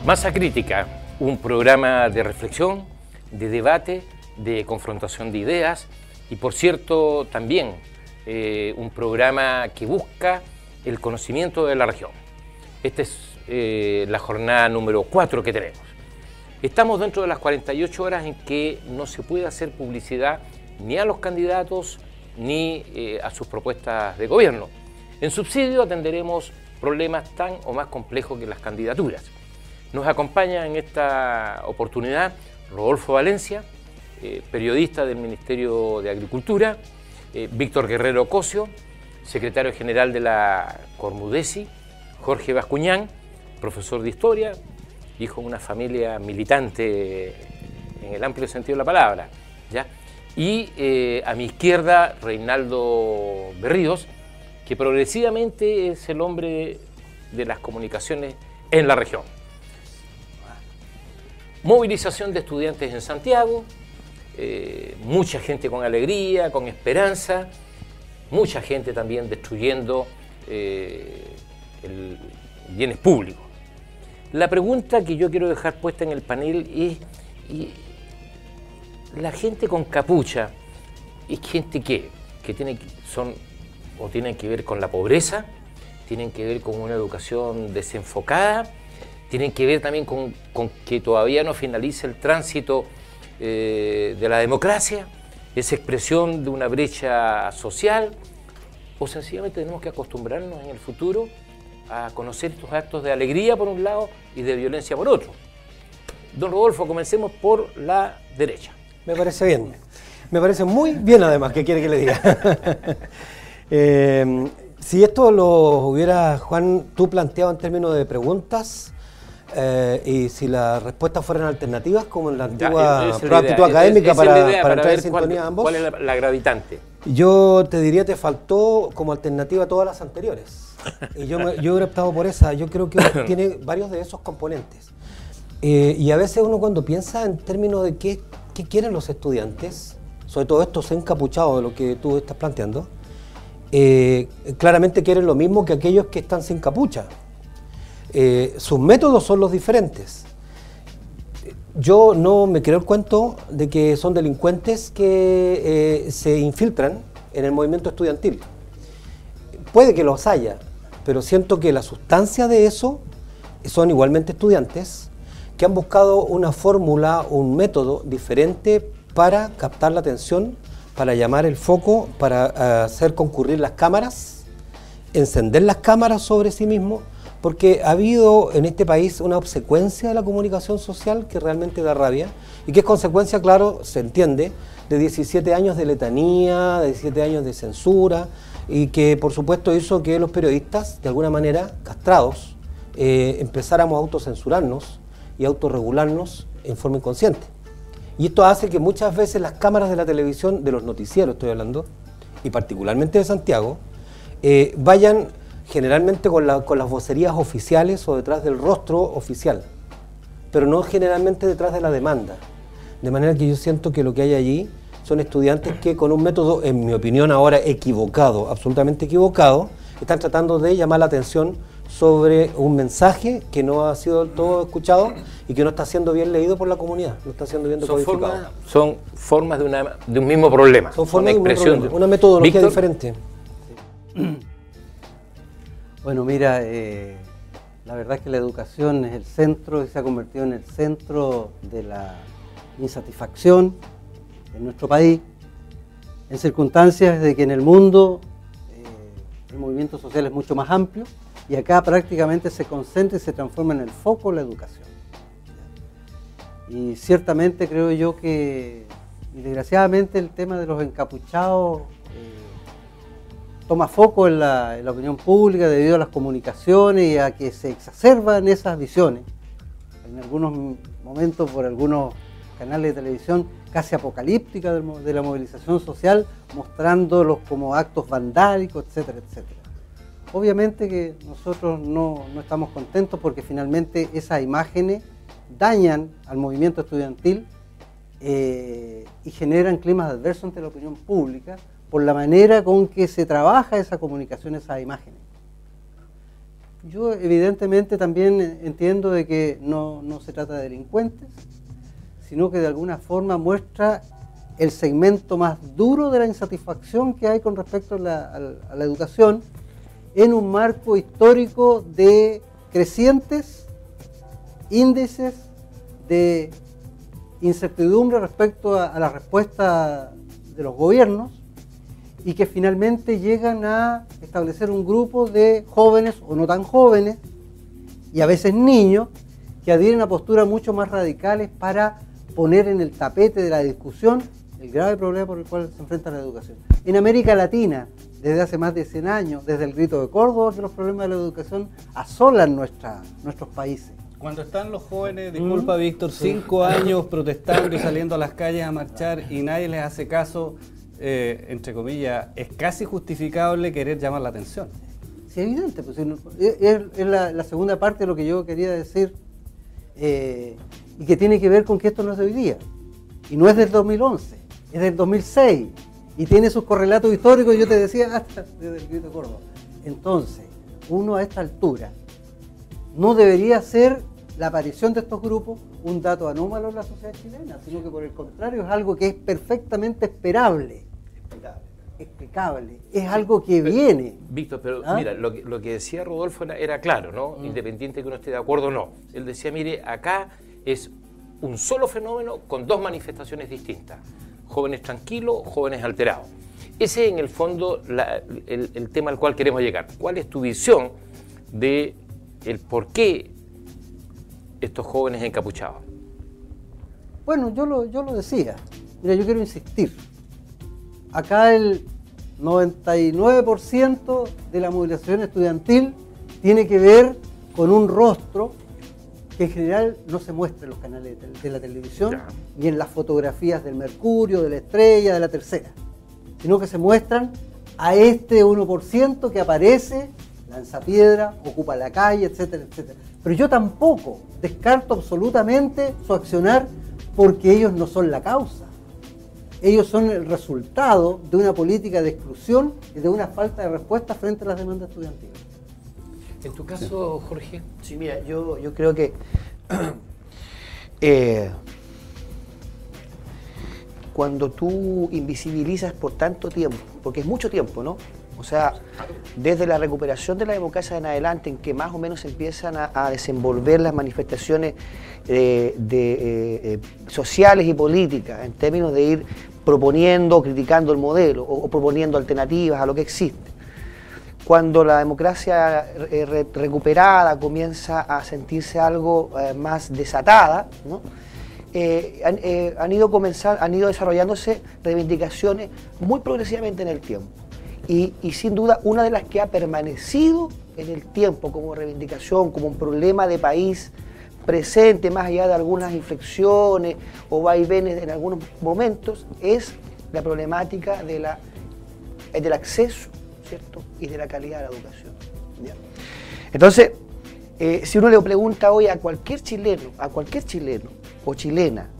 Masa Crítica, un programa de reflexión, de debate, de confrontación de ideas y, por cierto, también un programa que busca el conocimiento de la región. Esta es la jornada número 4 que tenemos. Estamos dentro de las 48 horas en que no se puede hacer publicidad ni a los candidatos ni a sus propuestas de gobierno. En subsidio atenderemos problemas tan o más complejos que las candidaturas. Nos acompaña en esta oportunidad Rodolfo Valencia, periodista del Ministerio de Agricultura, Víctor Guerrero Cosio, secretario general de la Cormudesi, Jorge Bascuñán, profesor de Historia, hijo de una familia militante en el amplio sentido de la palabra, ¿ya? Y a mi izquierda, Reinaldo Berríos, que progresivamente es el hombre de las comunicaciones en la región. Movilización de estudiantes en Santiago, mucha gente con alegría, con esperanza, mucha gente también destruyendo bienes públicos. La pregunta que yo quiero dejar puesta en el panel es, la gente con capucha, ¿es gente que tienen que ver con la pobreza? ¿Tienen que ver con una educación desenfocada? ¿Tienen que ver también con que todavía no finaliza el tránsito de la democracia? ¿Es expresión de una brecha social? ¿O sencillamente tenemos que acostumbrarnos en el futuro a conocer estos actos de alegría por un lado y de violencia por otro? Don Rodolfo, comencemos por la derecha. Me parece bien. Me parece muy bien, además, ¿qué quiere que le diga? Si esto lo hubiera, Juan, tú planteado en términos de preguntas, y si las respuestas fueran alternativas, como en la antigua prueba de actitud académica, para entrar en sintonía ambos. ¿Cuál es la gravitante? Yo te diría, te faltó como alternativa a todas las anteriores. Y yo hubiera optado por esa. Yo creo que tiene varios de esos componentes. Y a veces uno, cuando piensa en términos de qué quieren los estudiantes, sobre todo estos encapuchados de lo que tú estás planteando, claramente quieren lo mismo que aquellos que están sin capucha. Sus métodos son los diferentes. Yo no me creo el cuento de que son delincuentes que se infiltran en el movimiento estudiantil. Puede que los haya, pero siento que la sustancia de eso son igualmente estudiantes que han buscado una fórmula, un método diferente para captar la atención, para llamar el foco, para hacer concurrir las cámaras, encender las cámaras sobre sí mismos, porque ha habido en este país una obsecuencia de la comunicación social que realmente da rabia y que es consecuencia, claro, se entiende, de 17 años de letanía, de 17 años de censura y que por supuesto hizo que los periodistas, de alguna manera, castrados, empezáramos a autocensurarnos y autorregularnos en forma inconsciente. Y esto hace que muchas veces las cámaras de la televisión, de los noticieros estoy hablando, y particularmente de Santiago, vayan generalmente con las vocerías oficiales o detrás del rostro oficial, pero no generalmente detrás de la demanda. De manera que yo siento que lo que hay allí son estudiantes que con un método, en mi opinión ahora equivocado, absolutamente equivocado, están tratando de llamar la atención sobre un mensaje que no ha sido del todo escuchado y que no está siendo bien leído por la comunidad, no está siendo bien decodificado. Son formas de un mismo problema. Son formas de un mismo problema, una metodología Víctor, diferente. Bueno, mira, la verdad es que la educación es el centro y se ha convertido en el centro de la insatisfacción en nuestro país, en circunstancias de que en el mundo el movimiento social es mucho más amplio y acá prácticamente se concentra y se transforma en el foco la educación. Y ciertamente creo yo que, y desgraciadamente, el tema de los encapuchados toma foco en la opinión pública debido a las comunicaciones y a que se exacerban esas visiones, en algunos momentos por algunos canales de televisión casi apocalípticas de la movilización social, mostrándolos como actos vandálicos, etcétera, etcétera. Obviamente que nosotros no estamos contentos porque finalmente esas imágenes dañan al movimiento estudiantil y generan climas adversos ante la opinión pública por la manera con que se trabaja esa comunicación, esas imágenes. Yo evidentemente también entiendo de que no se trata de delincuentes, sino que de alguna forma muestra el segmento más duro de la insatisfacción que hay con respecto a la educación en un marco histórico de crecientes índices de incertidumbre respecto a la respuesta de los gobiernos y que finalmente llegan a establecer un grupo de jóvenes o no tan jóvenes y a veces niños que adhieren a posturas mucho más radicales para poner en el tapete de la discusión el grave problema por el cual se enfrenta la educación. En América Latina, desde hace más de 100 años, desde el Grito de Córdoba, que los problemas de la educación asolan nuestros países. Cuando están los jóvenes, disculpa Víctor, 5 años protestando y saliendo a las calles a marchar y nadie les hace caso, entre comillas, es casi justificable querer llamar la atención. Sí, evidente, pues, es la segunda parte de lo que yo quería decir y que tiene que ver con que esto no es de hoy día y no es del 2011, es del 2006 y tiene sus correlatos históricos, yo te decía, hasta desde el Grito de Córdoba. Entonces, uno a esta altura no debería ser la aparición de estos grupos un dato anómalo en la sociedad chilena, sino que por el contrario es algo que es perfectamente esperable, explicable, es algo que viene. Víctor, pero mira, lo que decía Rodolfo era claro, ¿no? Independiente de que uno esté de acuerdo o no. Él decía, mire, acá es un solo fenómeno con dos manifestaciones distintas. Jóvenes tranquilos, jóvenes alterados. Ese es en el fondo el tema al cual queremos llegar. ¿Cuál es tu visión de el por qué estos jóvenes encapuchados? Bueno, yo lo decía. Mira, yo quiero insistir. Acá el 99% de la movilización estudiantil tiene que ver con un rostro que en general no se muestra en los canales de la televisión, ni en las fotografías del Mercurio, de la Estrella, de la Tercera, sino que se muestran a este 1% que aparece, lanza piedra, ocupa la calle, etcétera, etcétera. Pero yo tampoco descarto absolutamente su accionar porque ellos no son la causa. Ellos son el resultado de una política de exclusión y de una falta de respuesta frente a las demandas estudiantiles. En tu caso, Jorge. Sí, mira, yo creo que cuando tú invisibilizas por tanto tiempo, porque es mucho tiempo, ¿no? O sea, desde la recuperación de la democracia en adelante, en que más o menos se empiezan a desenvolver las manifestaciones sociales y políticas, en términos de ir proponiendo, criticando el modelo o proponiendo alternativas a lo que existe. Cuando la democracia recuperada comienza a sentirse algo más desatada, ¿no? han ido desarrollándose reivindicaciones muy progresivamente en el tiempo. Y sin duda una de las que ha permanecido en el tiempo como reivindicación, como un problema de país presente, más allá de algunas inflexiones o vaivenes en algunos momentos, es la problemática del acceso, ¿cierto? Y de la calidad de la educación. ¿Ya? Entonces, si uno le pregunta hoy a cualquier chileno o chilena,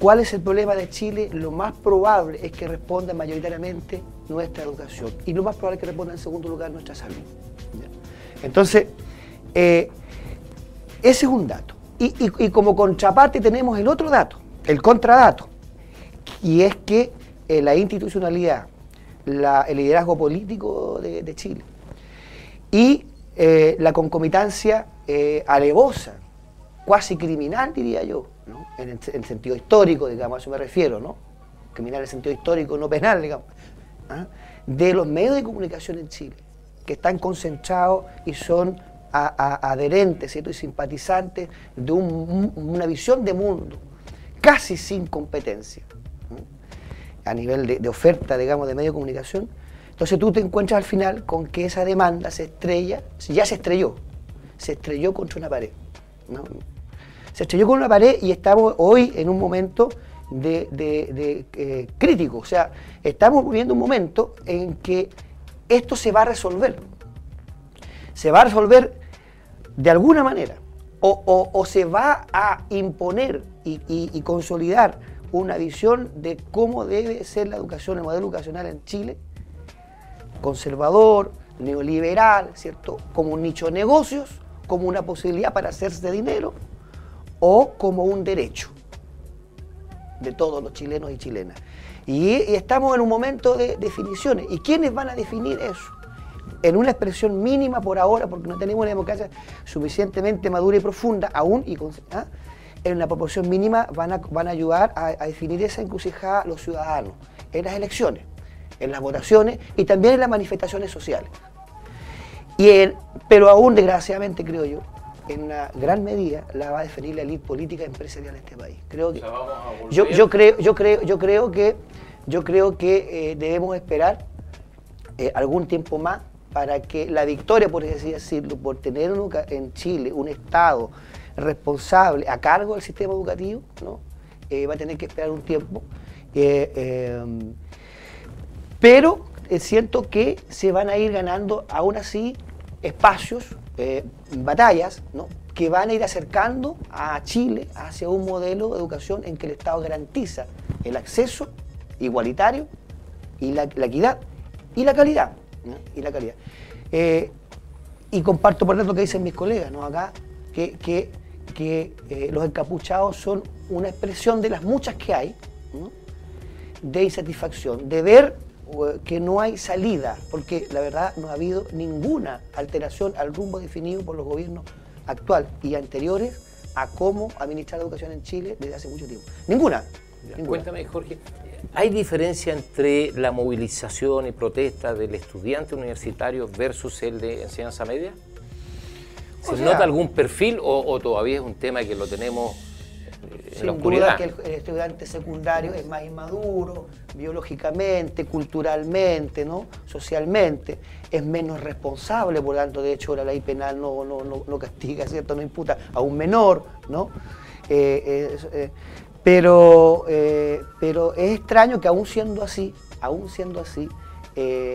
¿cuál es el problema de Chile? Lo más probable es que responda mayoritariamente nuestra educación y lo más probable es que responda en segundo lugar nuestra salud. ¿Ya? Entonces, ese es un dato. Y como contraparte tenemos el otro dato, el contradato, y es que la institucionalidad, el liderazgo político de Chile y la concomitancia alevosa, cuasi criminal diría yo, ¿no? en el sentido histórico, digamos, a eso me refiero, ¿no? Criminal en el sentido histórico, no penal, digamos, ¿ah? De los medios de comunicación en Chile, que están concentrados y son adherentes, ¿cierto? Y simpatizantes de una visión de mundo casi sin competencia, ¿no? A nivel de oferta, digamos, de medio de comunicación. Entonces tú te encuentras al final con que esa demanda se estrelló contra una pared, ¿no? Se estrelló con una pared y estamos hoy en un momento crítico, o sea, estamos viviendo un momento en que esto se va a resolver de alguna manera, o se va a imponer y consolidar una visión de cómo debe ser la educación, el modelo educacional en Chile, conservador, neoliberal, ¿cierto? Como un nicho de negocios, como una posibilidad para hacerse dinero o como un derecho de todos los chilenos y chilenas. Y estamos en un momento de definiciones. ¿Y quiénes van a definir eso? En una expresión mínima por ahora, porque no tenemos una democracia suficientemente madura y profunda aún, en una proporción mínima van a ayudar a definir esa encrucijada los ciudadanos, en las elecciones, en las votaciones y también en las manifestaciones sociales. Pero aún, desgraciadamente, creo yo, en una gran medida la va a definir la élite política y empresarial de este país. Creo que, yo creo que debemos esperar algún tiempo más para que la victoria, por así decirlo, por tener en Chile un Estado responsable a cargo del sistema educativo, ¿no? Va a tener que esperar un tiempo. Pero siento que se van a ir ganando aún así espacios, batallas, ¿no? Que van a ir acercando a Chile hacia un modelo de educación en que el Estado garantiza el acceso igualitario y la equidad y la calidad, ¿no? Y comparto por tanto lo que dicen mis colegas, ¿no? Acá, que los encapuchados son una expresión de las muchas que hay, ¿no? De insatisfacción, de ver que no hay salida, porque la verdad no ha habido ninguna alteración al rumbo definido por los gobiernos actual y anteriores a cómo administrar la educación en Chile desde hace mucho tiempo. Ninguna. Cuéntame, Jorge, ¿hay diferencia entre la movilización y protesta del estudiante universitario versus el de enseñanza media? ¿Se nota algún perfil o todavía es un tema que lo tenemos en la oscuridad? Sin duda que el estudiante secundario es más inmaduro, biológicamente, culturalmente, ¿no? Socialmente, es menos responsable, por lo tanto, de hecho, la ley penal no castiga, ¿cierto? No imputa a un menor, ¿no? Pero es extraño que aún siendo así,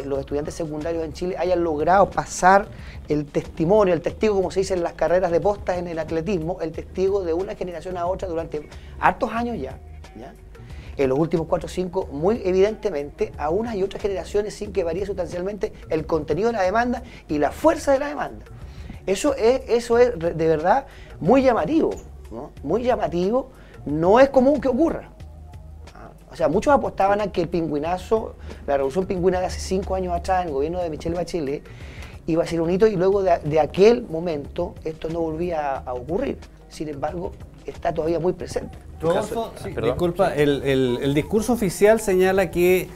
los estudiantes secundarios en Chile hayan logrado pasar el testigo, como se dice en las carreras de postas en el atletismo, el testigo de una generación a otra durante hartos años ya. En los últimos 4 o 5, muy evidentemente, a unas y otras generaciones sin que varíe sustancialmente el contenido de la demanda y la fuerza de la demanda. Eso es de verdad muy llamativo, ¿no? Muy llamativo, no es común que ocurra. O sea, muchos apostaban a que el pingüinazo, la revolución pingüina de hace 5 años atrás, en el gobierno de Michelle Bachelet, iba a ser un hito y luego de aquel momento esto no volvía a ocurrir. Sin embargo, está todavía muy presente. Rodolfo, disculpa, el discurso oficial señala que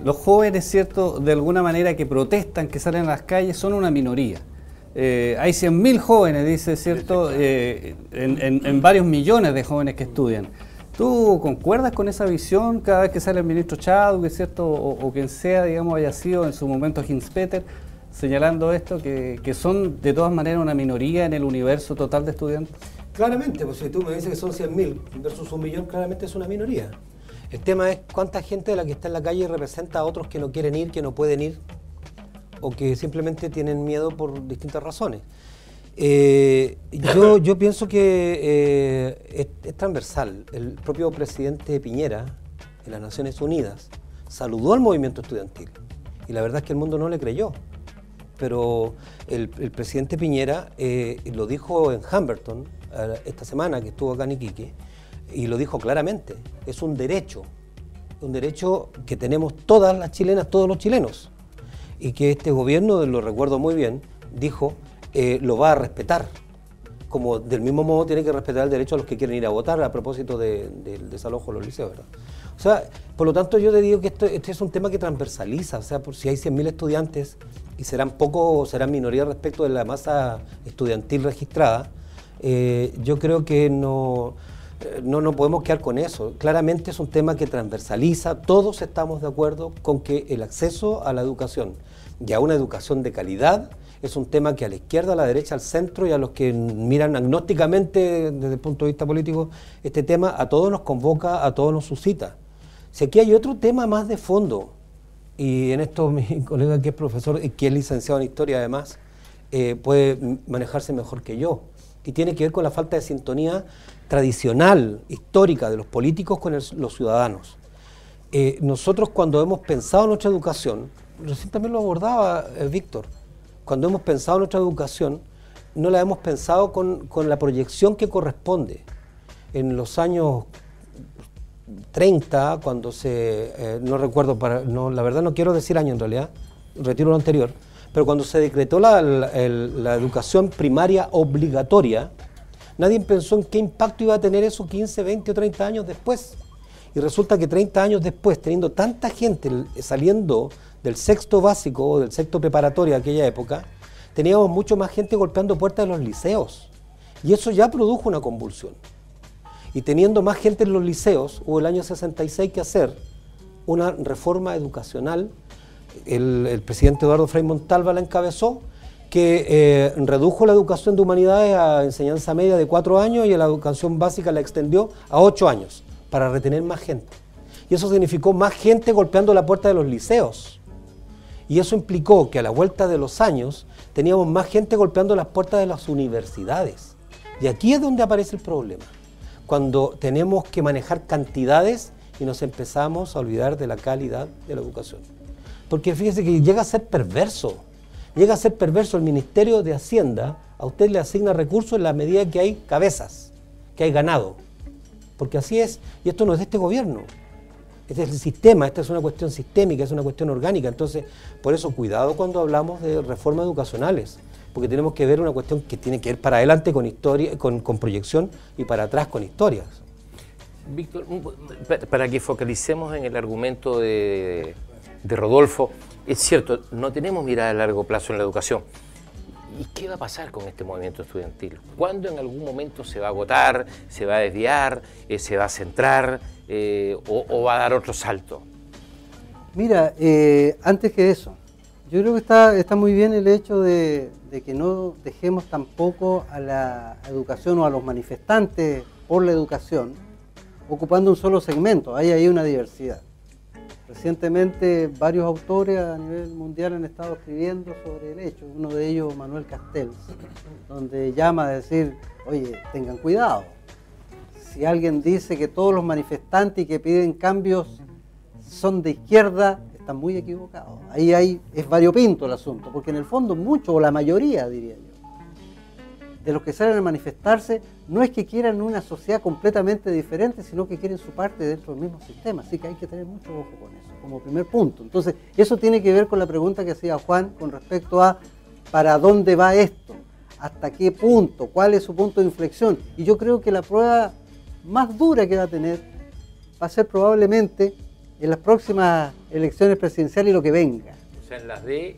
los jóvenes, ¿cierto?, de alguna manera que protestan, que salen a las calles, son una minoría. Hay 100.000 jóvenes, dice, ¿cierto?, en varios millones de jóvenes que estudian. ¿Tú concuerdas con esa visión cada vez que sale el ministro Chadwick, ¿cierto?, o quien sea, digamos, haya sido en su momento Hinspeter, señalando esto, que son de todas maneras una minoría en el universo total de estudiantes? Claramente, pues si tú me dices que son 100.000 versus 1 millón, claramente es una minoría. El tema es cuánta gente de la que está en la calle representa a otros que no quieren ir, que no pueden ir, o que simplemente tienen miedo por distintas razones. Yo pienso que es transversal. El propio presidente Piñera, en las Naciones Unidas, saludó al movimiento estudiantil. Y la verdad es que el mundo no le creyó. Pero el presidente Piñera lo dijo en Humberton esta semana, que estuvo acá en Iquique, y lo dijo claramente. Es un derecho que tenemos todas las chilenas, todos los chilenos. Y que este gobierno, lo recuerdo muy bien, dijo, lo va a respetar, como del mismo modo tiene que respetar el derecho a los que quieren ir a votar a propósito del desalojo de los liceos, ¿verdad? O sea, por lo tanto yo te digo que este es un tema que transversaliza, o sea, por si hay 100.000 estudiantes y serán pocos o serán minoría respecto de la masa estudiantil registrada, yo creo que no podemos quedar con eso. Claramente es un tema que transversaliza, todos estamos de acuerdo con que el acceso a la educación y a una educación de calidad es un tema que a la izquierda, a la derecha, al centro y a los que miran agnósticamente desde el punto de vista político este tema, a todos nos convoca, a todos nos suscita. Si aquí hay otro tema más de fondo, y en esto mi colega que es profesor y que es licenciado en Historia además, puede manejarse mejor que yo, y tiene que ver con la falta de sintonía tradicional, histórica de los políticos con los ciudadanos. Nosotros cuando hemos pensado nuestra educación, recién también lo abordaba Víctor, cuando hemos pensado nuestra educación, no la hemos pensado con la proyección que corresponde. En los años 30, cuando no recuerdo, la verdad no quiero decir año en realidad, retiro lo anterior, pero cuando se decretó la educación primaria obligatoria, nadie pensó en qué impacto iba a tener eso 15, 20 o 30 años después. Y resulta que 30 años después, teniendo tanta gente saliendo del sexto básico o del sexto preparatorio de aquella época, teníamos mucho más gente golpeando puertas de los liceos. Y eso ya produjo una convulsión. Y teniendo más gente en los liceos, hubo el año 66 que hacer una reforma educacional. El presidente Eduardo Frei Montalva la encabezó, que redujo la educación de humanidades a enseñanza media de 4 años y la educación básica la extendió a 8 años para retener más gente. Y eso significó más gente golpeando la puerta de los liceos. Y eso implicó que a la vuelta de los años teníamos más gente golpeando las puertas de las universidades. Y aquí es donde aparece el problema, cuando tenemos que manejar cantidades y nos empezamos a olvidar de la calidad de la educación. Porque fíjese que llega a ser perverso. Llega a ser perverso. El Ministerio de Hacienda a usted le asigna recursos en la medida que hay cabezas, que hay ganado. Porque así es, y esto no es de este gobierno. Este es el sistema, esta es una cuestión sistémica, es una cuestión orgánica. Entonces, por eso, cuidado cuando hablamos de reformas educacionales, porque tenemos que ver una cuestión que tiene que ir para adelante con historia, con proyección, y para atrás con historias. Víctor, para que focalicemos en el argumento de Rodolfo, es cierto, no tenemos mirada a largo plazo en la educación. ¿Y qué va a pasar con este movimiento estudiantil? ¿Cuándo en algún momento se va a agotar, se va a desviar, se va a centrar o va a dar otro salto? Mira, antes que eso, yo creo que está muy bien el hecho de que no dejemos tampoco a la educación o a los manifestantes por la educación ocupando un solo segmento. Hay ahí una diversidad. Recientemente varios autores a nivel mundial han estado escribiendo sobre el hecho, uno de ellos Manuel Castells, donde llama a decir, oye, tengan cuidado, si alguien dice que todos los manifestantes que piden cambios son de izquierda, están muy equivocados. Ahí es variopinto el asunto, porque en el fondo muchos, o la mayoría diría yo, de los que salen a manifestarse no es que quieran una sociedad completamente diferente, sino que quieren su parte dentro del mismo sistema. Así que hay que tener mucho ojo con eso, como primer punto. Entonces, eso tiene que ver con la pregunta que hacía Juan con respecto a ¿para dónde va esto? ¿Hasta qué punto? ¿Cuál es su punto de inflexión? Y yo creo que la prueba más dura que va a tener va a ser probablemente en las próximas elecciones presidenciales y lo que venga. O sea, en las de...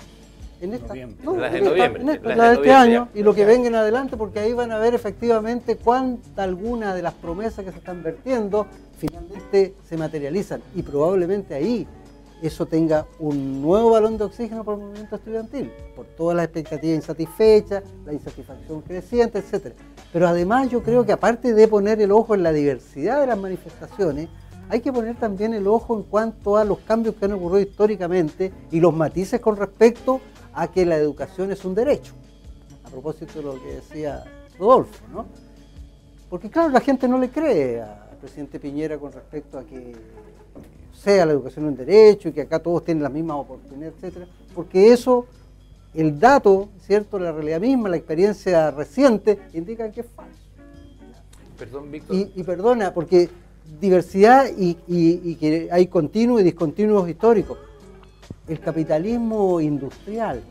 En esta, las de noviembre. La de este año y lo que venga en adelante, porque ahí van a ver efectivamente cuánta alguna de las promesas que se están vertiendo finalmente se materializan. Y probablemente ahí eso tenga un nuevo balón de oxígeno para el movimiento estudiantil, por todas las expectativas insatisfechas, la insatisfacción creciente, etc. Pero además yo creo que aparte de poner el ojo en la diversidad de las manifestaciones, hay que poner también el ojo en cuanto a los cambios que han ocurrido históricamente y los matices con respecto a que la educación es un derecho, a propósito de lo que decía Rodolfo, ¿no? Porque claro, la gente no le cree al presidente Piñera con respecto a que sea la educación un derecho y que acá todos tienen las mismas oportunidades, etcétera, porque eso, el dato, ¿cierto?, la realidad misma, la experiencia reciente, indica que es falso. Perdón, Víctor. Y perdona, porque diversidad y que hay continuos y discontinuos históricos. El capitalismo industrial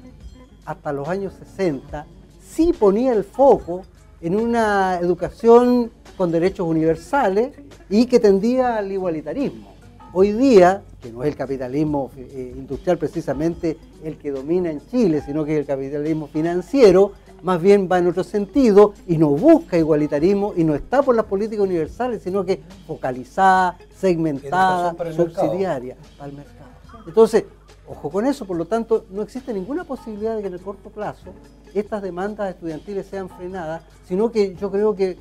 hasta los años 60 sí ponía el foco en una educación con derechos universales y que tendía al igualitarismo. Hoy día, que no es el capitalismo industrial precisamente el que domina en Chile, sino que es el capitalismo financiero, más bien va en otro sentido y no busca igualitarismo y no está por las políticas universales, sino que focalizada, segmentada, subsidiaria al mercado. Entonces, ojo con eso, por lo tanto, no existe ninguna posibilidad de que en el corto plazo estas demandas estudiantiles sean frenadas, sino que yo creo que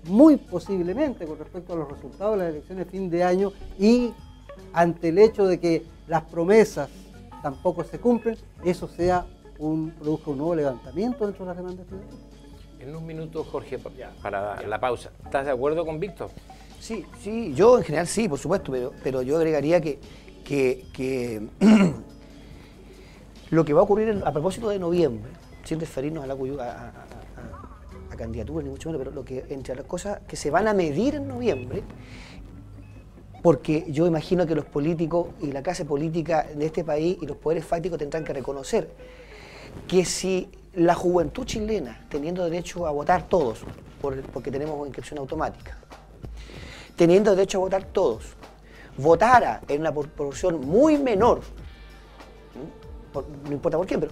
muy posiblemente con respecto a los resultados de las elecciones de fin de año y ante el hecho de que las promesas tampoco se cumplen, eso produzca un nuevo levantamiento dentro de las demandas estudiantiles. En unos minutos, Jorge, para la pausa. ¿Estás de acuerdo con Víctor? Sí, yo en general sí, por supuesto, pero yo agregaría que Lo que va a ocurrir a propósito de noviembre, sin referirnos a candidaturas ni mucho menos, pero lo que, entre las cosas que se van a medir en noviembre, porque yo imagino que los políticos y la clase política de este país y los poderes fácticos tendrán que reconocer que si la juventud chilena, teniendo derecho a votar todos, porque tenemos inscripción automática, teniendo derecho a votar todos, votara en una proporción muy menor, no importa por quién, pero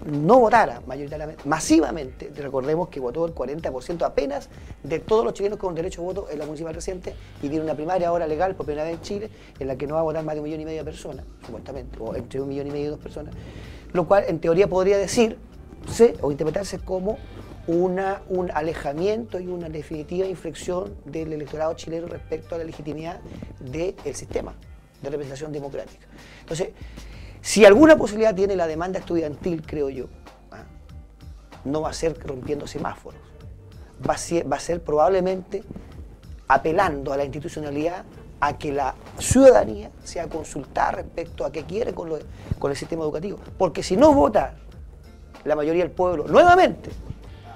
no votara mayoritariamente, masivamente, recordemos que votó el 40% apenas de todos los chilenos con derecho a voto en la municipal reciente, y tiene una primaria ahora legal por primera vez en Chile, en la que no va a votar más de 1,5 millones de personas, supuestamente, o entre 1,5 millones y 2 personas, lo cual en teoría podría decirse o interpretarse como un alejamiento y una definitiva inflexión del electorado chileno respecto a la legitimidad del sistema de representación democrática. Entonces, si alguna posibilidad tiene la demanda estudiantil, creo yo, no va a ser rompiendo semáforos, va a ser probablemente apelando a la institucionalidad, a que la ciudadanía sea consultada respecto a qué quiere con el sistema educativo. Porque si no vota la mayoría del pueblo nuevamente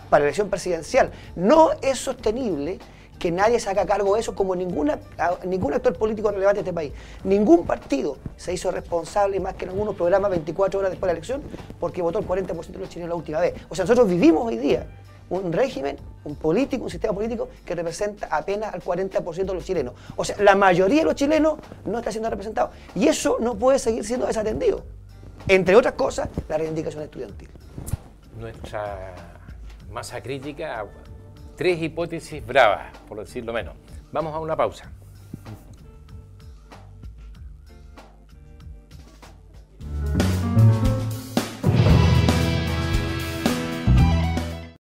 para la elección presidencial, no es sostenible que nadie se haga cargo de eso, como ningún actor político relevante de este país. Ningún partido se hizo responsable, más que en algunos programas 24 horas después de la elección, porque votó el 40% de los chilenos la última vez. O sea, nosotros vivimos hoy día un régimen, un sistema político que representa apenas al 40% de los chilenos. O sea, la mayoría de los chilenos no está siendo representado. Y eso no puede seguir siendo desatendido. Entre otras cosas, la reivindicación estudiantil. Nuestra masa crítica, 3 hipótesis bravas, por decirlo menos. Vamos a una pausa.